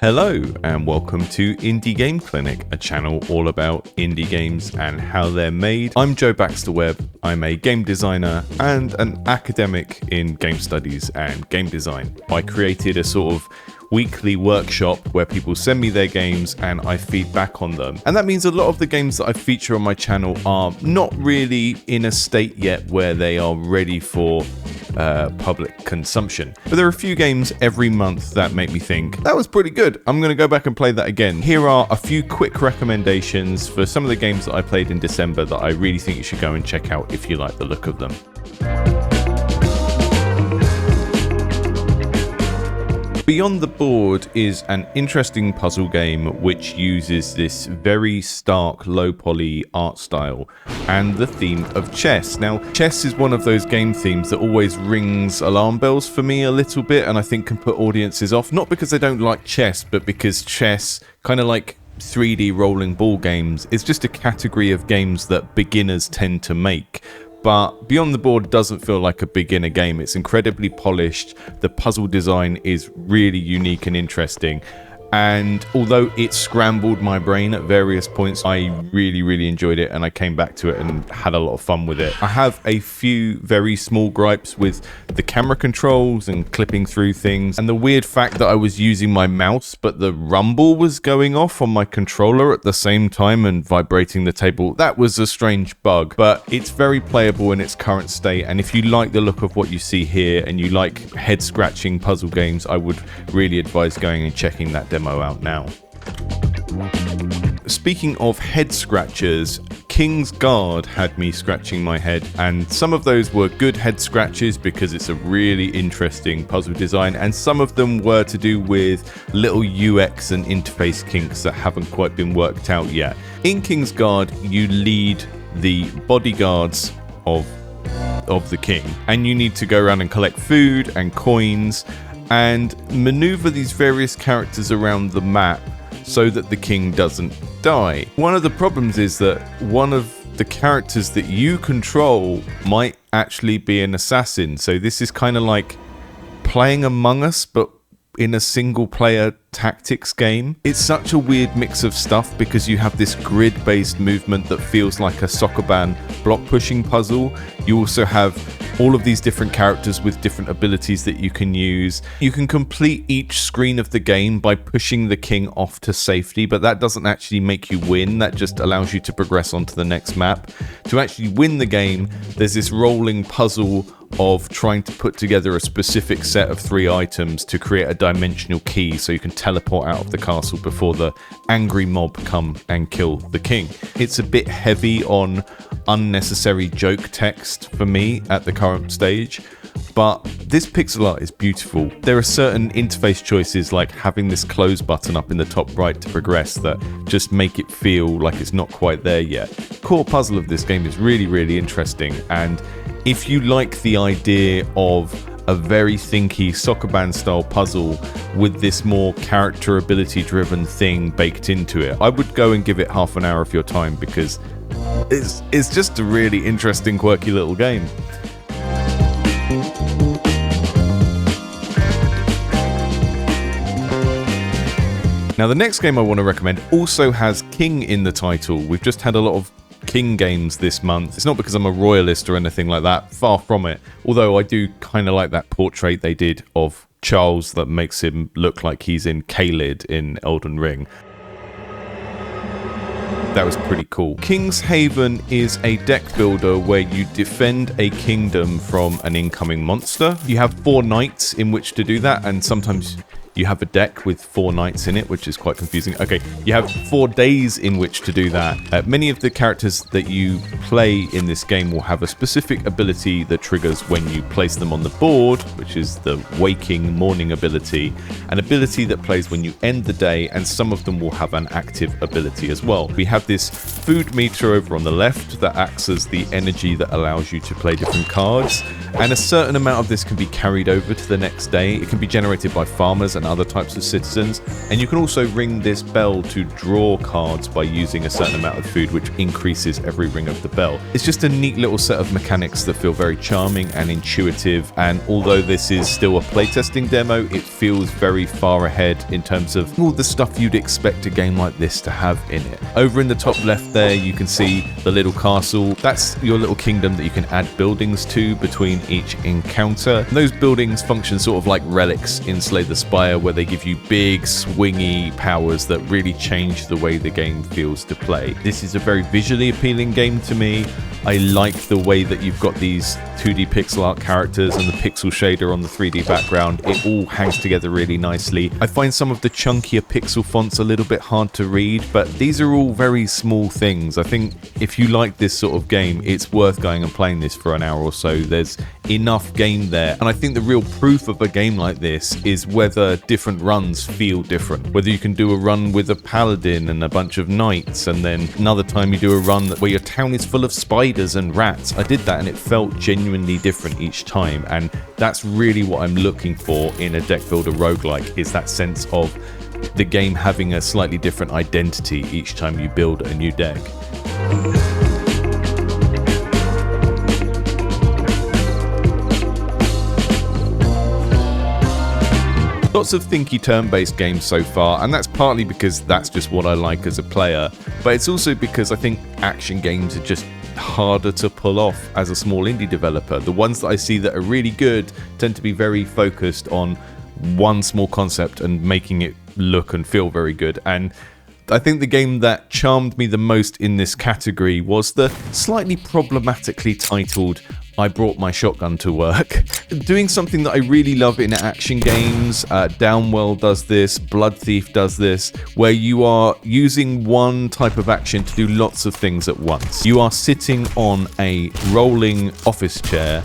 Hello and welcome to Indie Game Clinic, a channel all about indie games and how they're made. I'm Joe Baxter Webb. I'm a game designer and an academic in game studies and game design. I created a sort of weekly workshop where people send me their games and I feed back on them. And that means a lot of the games that I feature on my channel are not really in a state yet where they are ready for public consumption. But there are a few games every month that make me think, that was pretty good. I'm going to go back and play that again. Here are a few quick recommendations for some of the games that I played in December that I really think you should go and check out if you like the look of them. Beyond the Board is an interesting puzzle game which uses this very stark low poly art style and the theme of chess. Now, chess is one of those game themes that always rings alarm bells for me a little bit, and I think can put audiences off, not because they don't like chess, but because chess, kind of like 3D rolling ball games, is just a category of games that beginners tend to make. But Beyond the Board doesn't feel like a beginner game. It's incredibly polished. The puzzle design is really unique and interesting. And although it scrambled my brain at various points, I really enjoyed it and I came back to it and had a lot of fun with it. I have a few very small gripes with the camera controls and clipping through things and the weird fact that I was using my mouse but the rumble was going off on my controller at the same time and vibrating the table. That was a strange bug, but it's very playable in its current state, and if you like the look of what you see here and you like head-scratching puzzle games, I would really advise going and checking that demo out now. Speaking of head scratchers, King's Guard had me scratching my head, and some of those were good head scratches because it's a really interesting puzzle design, and some of them were to do with little UX and interface kinks that haven't quite been worked out yet. In King's Guard, you lead the bodyguards of the king, and you need to go around and collect food and coins and maneuver these various characters around the map so that the king doesn't die. One of the problems is that one of the characters that you control might actually be an assassin. So this is kind of like playing Among Us, but in a single player tactics game. It's such a weird mix of stuff because you have this grid-based movement that feels like a Sokoban block pushing puzzle. You also have all of these different characters with different abilities that you can use. You can complete each screen of the game by pushing the king off to safety, but that doesn't actually make you win. That just allows you to progress onto the next map. To actually win the game, there's this rolling puzzle of trying to put together a specific set of 3 items to create a dimensional key so you can teleport out of the castle before the angry mob come and kill the king. It's a bit heavy on unnecessary joke text for me at the current stage, but this pixel art is beautiful. There are certain interface choices like having this close button up in the top right to progress that just make it feel like it's not quite there yet. The core puzzle of this game is really interesting, and if you like the idea of a very thinky Sokoban style puzzle with this more character ability driven thing baked into it, I would go and give it half an hour of your time because it's just a really interesting, quirky little game. Now the next game I want to recommend also has King in the title. We've just had a lot of King games this month. It's not because I'm a royalist or anything like that, far from it, although I do kind of like that portrait they did of Charles that makes him look like he's in Caelid in Elden Ring. That was pretty cool. King's Haven is a deck builder where you defend a kingdom from an incoming monster. You have 4 nights in which to do that, and sometimes you have a deck with 4 nights in it, which is quite confusing. Okay, you have 4 days in which to do that. Many of the characters that you play in this game will have a specific ability that triggers when you place them on the board, which is the Waking Morning ability, an ability that plays when you end the day, and some of them will have an active ability as well. We have this food meter over on the left that acts as the energy that allows you to play different cards, and a certain amount of this can be carried over to the next day. It can be generated by farmers and other types of citizens. And you can also ring this bell to draw cards by using a certain amount of food, which increases every ring of the bell. It's just a neat little set of mechanics that feel very charming and intuitive, and although this is still a playtesting demo, it feels very far ahead in terms of all the stuff you'd expect a game like this to have in it. Over in the top left there, you can see the little castle. That's your little kingdom that you can add buildings to between each encounter. And those buildings function sort of like relics in Slay the Spire, where they give you big, swingy powers that really change the way the game feels to play. This is a very visually appealing game to me. I like the way that you've got these 2D pixel art characters and the pixel shader on the 3D background. It all hangs together really nicely. I find some of the chunkier pixel fonts a little bit hard to read, but these are all very small things. I think if you like this sort of game, it's worth going and playing this for an hour or so. There's enough game there, and I think the real proof of a game like this is whether different runs feel different. Whether you can do a run with a paladin and a bunch of knights, and then another time you do a run where your town is full of spiders and rats. I did that and it felt genuinely different each time, and that's really what I'm looking for in a deck builder roguelike, is that sense of the game having a slightly different identity each time you build a new deck. Lots of thinky turn-based games so far, and that's partly because that's just what I like as a player, but it's also because I think action games are just harder to pull off as a small indie developer. The ones that I see that are really good tend to be very focused on one small concept and making it look and feel very good. And I think the game that charmed me the most in this category was the slightly problematically titled I Brought My Shotgun to Work. Doing something that I really love in action games. Downwell does this, Blood Thief does this, where you are using one type of action to do lots of things at once. You are sitting on a rolling office chair,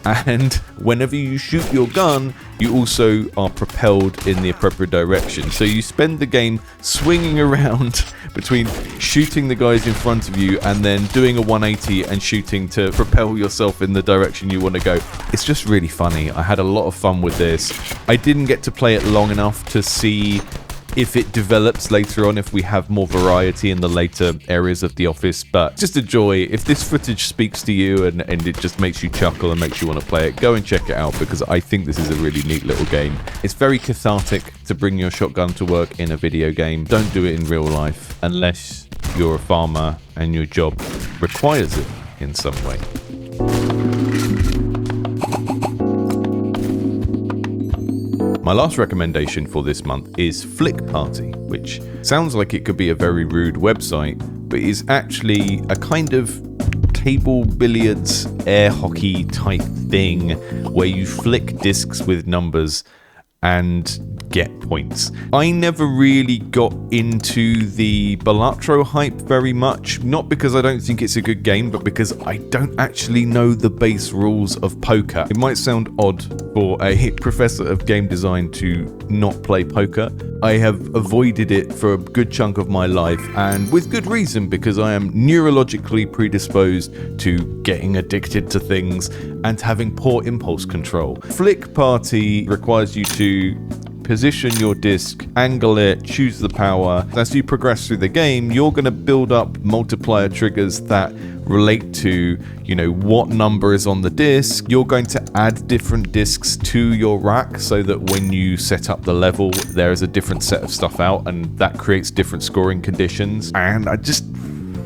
and whenever you shoot your gun, you also are propelled in the appropriate direction. So you spend the game swinging around between shooting the guys in front of you and then doing a 180 and shooting to propel yourself in the direction you want to go. It's just really funny. I had a lot of fun with this. I didn't get to play it long enough to see if it develops later on, if we have more variety in the later areas of the office, but just a joy. If this footage speaks to you and it just makes you chuckle and makes you want to play it, go and check it out, because I think this is a really neat little game. It's very cathartic to bring your shotgun to work in a video game. Don't do it in real life unless you're a farmer and your job requires it in some way. My last recommendation for this month is Flick Party, which sounds like it could be a very rude website, but is actually a kind of table billiards, air hockey type thing where you flick discs with numbers and get points. I never really got into the Balatro hype very much, not because I don't think it's a good game, but because I don't actually know the base rules of poker. It might sound odd for a professor of game design to not play poker. I have avoided it for a good chunk of my life, and with good reason, because I am neurologically predisposed to getting addicted to things and having poor impulse control. Flick Party requires you to position your disc, angle it, choose the power. As you progress through the game, you're going to build up multiplier triggers that relate to, what number is on the disc. You're going to add different discs to your rack so that when you set up the level, there is a different set of stuff out, and that creates different scoring conditions. And I just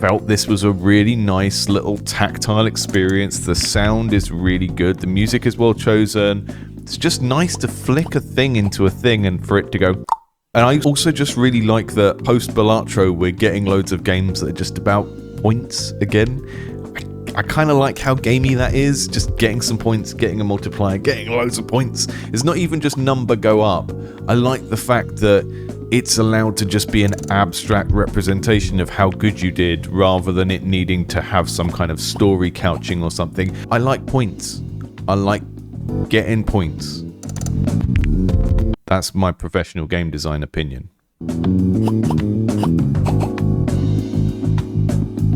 felt this was a really nice little tactile experience. The sound is really good. The music is well chosen. It's just nice to flick a thing into a thing and for it to go. And I also just really like that post Balatro we're getting loads of games that are just about points again. I kind of like how gamey that is, just getting some points, getting a multiplier, getting loads of points. It's not even just number go up. I like the fact that it's allowed to just be an abstract representation of how good you did, rather than it needing to have some kind of story couching or something. I like points. I like getting points. That's my professional game design opinion.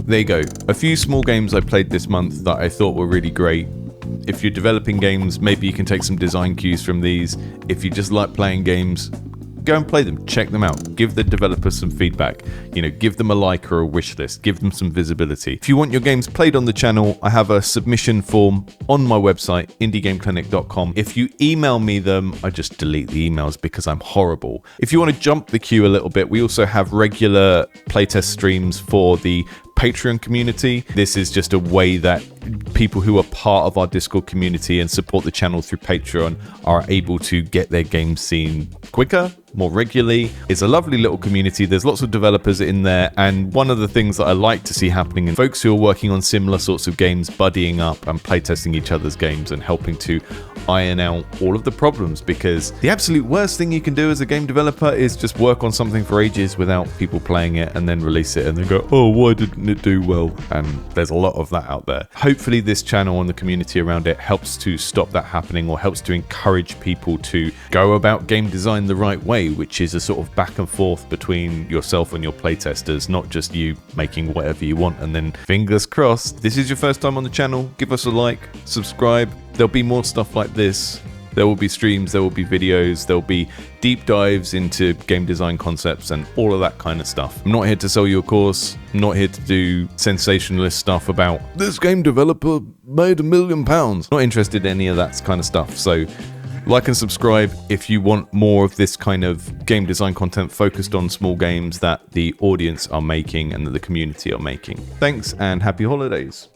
There you go. A few small games I played this month that I thought were really great. If you're developing games, maybe you can take some design cues from these. If you just like playing games, go and play them, check them out, give the developers some feedback, give them a like or a wish list, give them some visibility. If you want your games played on the channel, I have a submission form on my website, indiegameclinic.com. If you email me them, I just delete the emails because I'm horrible. If you want to jump the queue a little bit, we also have regular playtest streams for the Patreon community. This is just a way that people who are part of our Discord community and support the channel through Patreon are able to get their games seen quicker, more regularly. It's a lovely little community. There's lots of developers in there, and one of the things that I like to see happening is folks who are working on similar sorts of games buddying up and playtesting each other's games and helping to iron out all of the problems, because the absolute worst thing you can do as a game developer is just work on something for ages without people playing it and then release it and then go, oh, why didn't it do well? And there's a lot of that out there. Hopefully this channel and the community around it helps to stop that happening, or helps to encourage people to go about game design the right way, which is a sort of back and forth between yourself and your playtesters, not just you making whatever you want and then fingers crossed. This is your first time on the channel, give us a like, subscribe. There'll be more stuff like this. There will be streams, there will be videos, there'll be deep dives into game design concepts and all of that kind of stuff. I'm not here to sell you a course. I'm not here to do sensationalist stuff about this game developer made £1 million. Not interested in any of that kind of stuff. So like and subscribe if you want more of this kind of game design content focused on small games that the audience are making and that the community are making. Thanks and happy holidays.